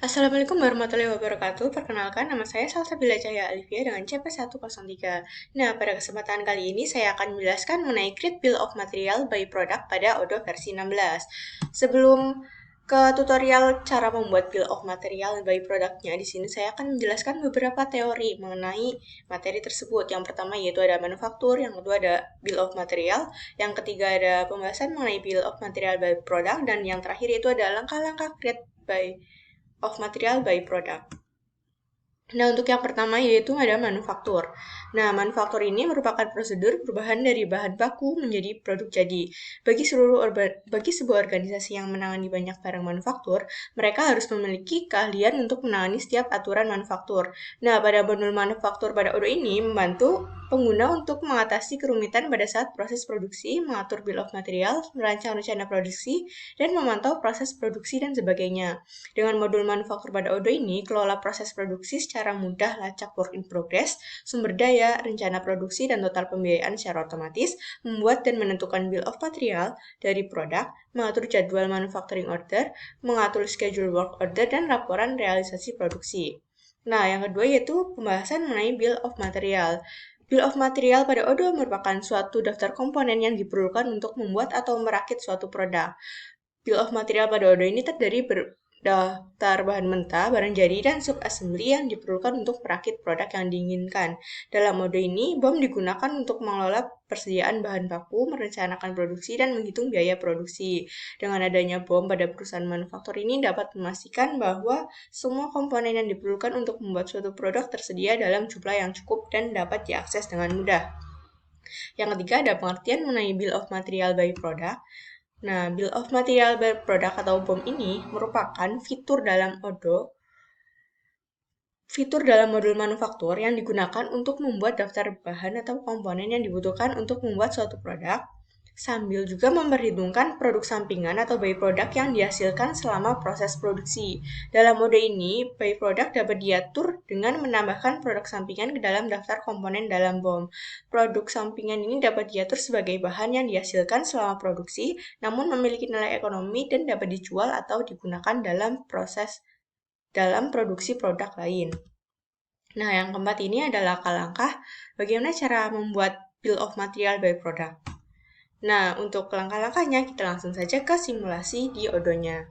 Assalamualaikum warahmatullahi wabarakatuh. Perkenalkan, nama saya Salsabila Cahya Alivia dengan CP103. Nah, pada kesempatan kali ini saya akan menjelaskan mengenai Create Bill of Material by Product pada Odoo versi 16. Sebelum ke tutorial cara membuat Bill of Material by Product-nya, di sini saya akan menjelaskan beberapa teori mengenai materi tersebut. Yang pertama yaitu ada manufaktur, yang kedua ada Bill of Material, yang ketiga ada pembahasan mengenai Bill of Material by Product, dan yang terakhir itu ada langkah-langkah Create of Material by Product. Nah, untuk yang pertama yaitu ada manufaktur. Nah, manufaktur ini merupakan prosedur perubahan dari bahan baku menjadi produk jadi. Bagi sebuah organisasi yang menangani banyak barang manufaktur, mereka harus memiliki keahlian untuk menangani setiap aturan manufaktur. Nah, pada modul manufaktur pada Odoo ini membantu pengguna untuk mengatasi kerumitan pada saat proses produksi, mengatur bill of material, merancang rencana produksi, dan memantau proses produksi dan sebagainya. Dengan modul manufaktur pada Odoo ini, kelola proses produksi secara mudah, lacak work in progress, sumber daya, rencana produksi, dan total pembiayaan secara otomatis, membuat dan menentukan bill of material dari produk, mengatur jadwal manufacturing order, mengatur schedule work order, dan laporan realisasi produksi. Nah, yang kedua yaitu pembahasan mengenai bill of material. Bill of material pada Odoo merupakan suatu daftar komponen yang diperlukan untuk membuat atau merakit suatu produk. Bill of material pada Odoo ini terdiri daftar bahan mentah, barang jadi, dan sub-assembly yang diperlukan untuk merakit produk yang diinginkan. Dalam mode ini, BOM digunakan untuk mengelola persediaan bahan baku, merencanakan produksi, dan menghitung biaya produksi. Dengan adanya BOM pada perusahaan manufaktur ini dapat memastikan bahwa semua komponen yang diperlukan untuk membuat suatu produk tersedia dalam jumlah yang cukup dan dapat diakses dengan mudah. Yang ketiga ada pengertian mengenai Bill of Material by Product. Nah, Bill of Material by Product atau BOM ini merupakan fitur dalam modul manufaktur yang digunakan untuk membuat daftar bahan atau komponen yang dibutuhkan untuk membuat suatu produk, sambil juga memperhitungkan produk sampingan atau byproduct yang dihasilkan selama proses produksi. Dalam mode ini, byproduct dapat diatur dengan menambahkan produk sampingan ke dalam daftar komponen dalam BOM. Produk sampingan ini dapat diatur sebagai bahan yang dihasilkan selama produksi, namun memiliki nilai ekonomi dan dapat dijual atau digunakan dalam produksi produk lain. Nah, yang keempat ini adalah langkah-langkah bagaimana cara membuat Bill of Material by Product. Nah, untuk langkah-langkahnya kita langsung saja ke simulasi di Odoo-nya.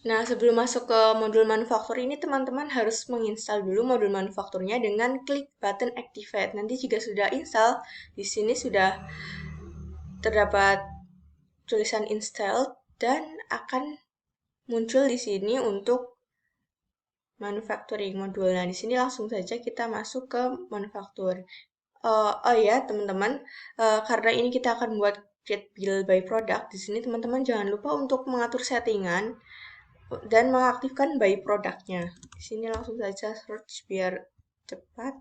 Nah, sebelum masuk ke modul manufaktur ini, teman-teman harus menginstal dulu modul manufakturnya dengan klik button Activate. Nanti jika sudah install, di sini sudah terdapat tulisan installed dan akan muncul di sini untuk manufacturing modul. Nah, di sini langsung saja kita masuk ke manufaktur. Oh ya, teman-teman, karena ini kita akan buat create bill by product, di sini teman-teman jangan lupa untuk mengatur settingan dan mengaktifkan by product-nya. Di sini langsung saja search biar cepat.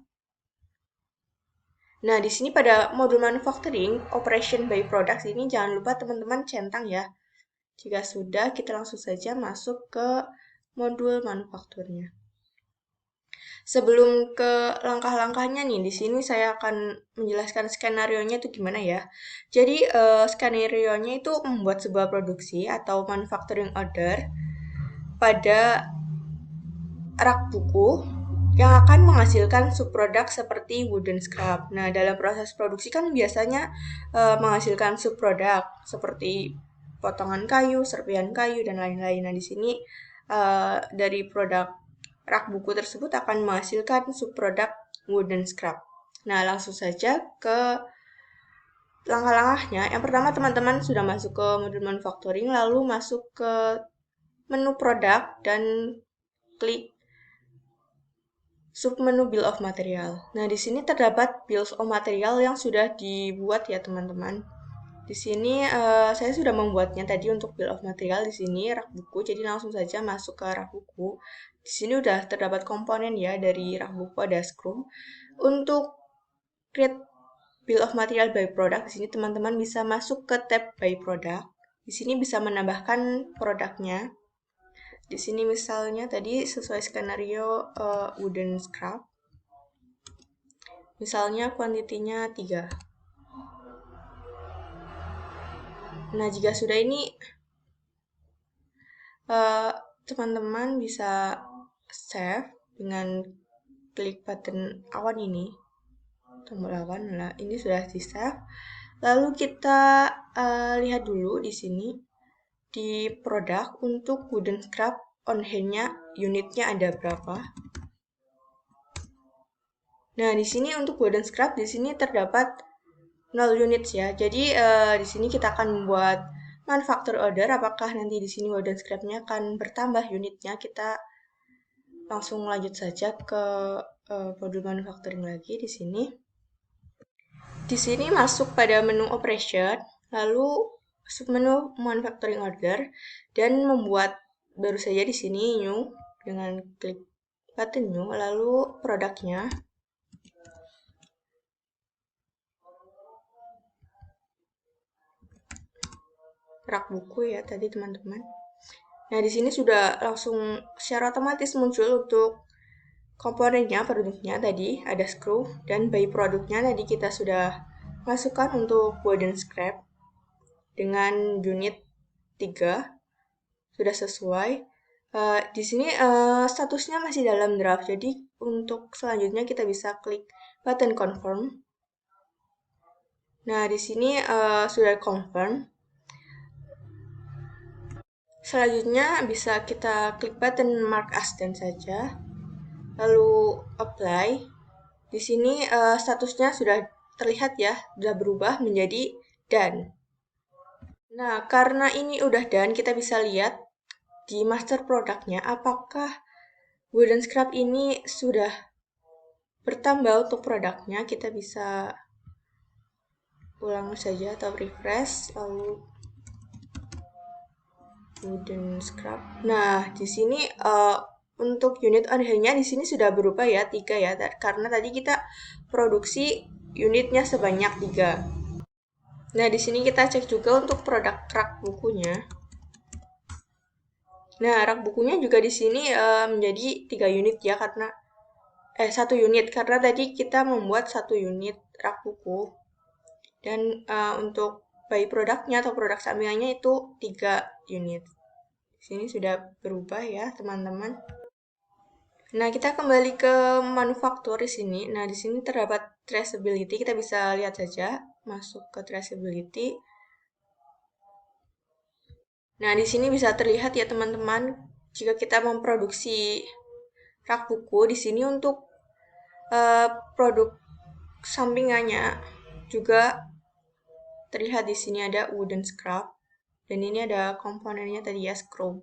Nah, di sini pada modul manufacturing, operation by product ini jangan lupa teman-teman centang ya. Jika sudah, kita langsung saja masuk ke modul manufakturnya. Sebelum ke langkah-langkahnya nih, di sini saya akan menjelaskan skenario-nya itu gimana ya. Jadi, skenario-nya itu membuat sebuah produksi atau manufacturing order pada rak buku yang akan menghasilkan subproduk seperti wooden scrap. Nah, dalam proses produksi kan biasanya menghasilkan subproduk seperti potongan kayu, serpihan kayu, dan lain-lain. Nah, di sini dari produk rak buku tersebut akan menghasilkan subproduk wooden scrap. Nah, langsung saja ke langkah-langkahnya. Yang pertama, teman-teman sudah masuk ke modul manufacturing, lalu masuk ke menu produk dan klik submenu Bill of Material. Nah, di sini terdapat Bill of Material yang sudah dibuat ya, teman-teman. Di sini saya sudah membuatnya tadi untuk Bill of Material di sini rak buku. Jadi langsung saja masuk ke rak buku. Di sini udah terdapat komponen ya dari rak buku ada screw. Untuk create Bill of Material by Product, di sini teman-teman bisa masuk ke tab by Product. Di sini bisa menambahkan produknya. Di sini misalnya tadi sesuai skenario wooden scrap. Misalnya kuantitinya 3. Nah, jika sudah ini teman-teman bisa save dengan klik button awan ini, tombol awan. Nah, ini sudah di save. Lalu kita lihat dulu di sini di produk untuk wooden scrap on hand-nya unitnya ada berapa. Nah, di sini untuk wooden scrap di sini terdapat 0 units ya. Jadi di sini kita akan membuat manufacture order. Apakah nanti di sini wooden scrap-nya akan bertambah unitnya? Kita langsung lanjut saja ke modul manufacturing lagi di sini. Di sini masuk pada menu operation, lalu submenu manufacturing order dan membuat baru saja di sini new dengan klik button new, lalu produknya. Rak buku ya tadi teman-teman. Nah, di sini sudah langsung secara otomatis muncul untuk komponennya, produknya tadi ada screw dan by produknya tadi kita sudah masukkan untuk wooden scrap dengan unit 3 sudah sesuai. Di sini statusnya masih dalam draft, jadi untuk selanjutnya kita bisa klik button confirm. Nah, di sini sudah confirm. Selanjutnya bisa kita klik button mark as done saja, lalu apply. Di sini statusnya sudah terlihat ya, sudah berubah menjadi done. Nah, karena ini udah done, kita bisa lihat di master produknya apakah wooden scrap ini sudah bertambah untuk produknya. Kita bisa ulang saja atau refresh, lalu wooden scrap. Nah, di sini untuk unit on hand-nya di sini sudah berubah ya 3 ya, karena tadi kita produksi unitnya sebanyak 3. Nah, di sini kita cek juga untuk produk rak bukunya. Nah, rak bukunya juga di sini menjadi 3 unit ya, karena 1 unit karena tadi kita membuat 1 unit rak buku. Dan untuk by produknya atau produk sampingannya itu 3 unit. Di sini sudah berubah ya, teman-teman. Nah, kita kembali ke manufaktur di sini. Nah, di sini terdapat traceability. Kita bisa lihat saja, masuk ke traceability. Nah, di sini bisa terlihat ya, teman-teman, jika kita memproduksi rak buku di sini untuk produk sampingannya juga terlihat di sini ada wooden scrap dan ini ada komponennya tadi ya, screw.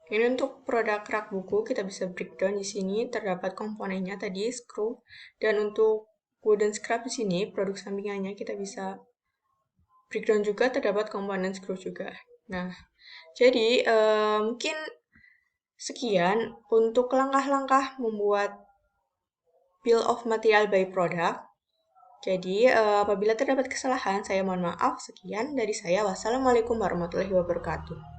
Ini untuk produk rak buku kita bisa breakdown di sini terdapat komponennya tadi screw dan untuk wooden scrap di sini produk sampingannya kita bisa breakdown juga terdapat komponen screw juga. Nah, jadi mungkin sekian untuk langkah-langkah membuat bill of material by product. Jadi, apabila terdapat kesalahan, saya mohon maaf. Sekian dari saya. Wassalamualaikum warahmatullahi wabarakatuh.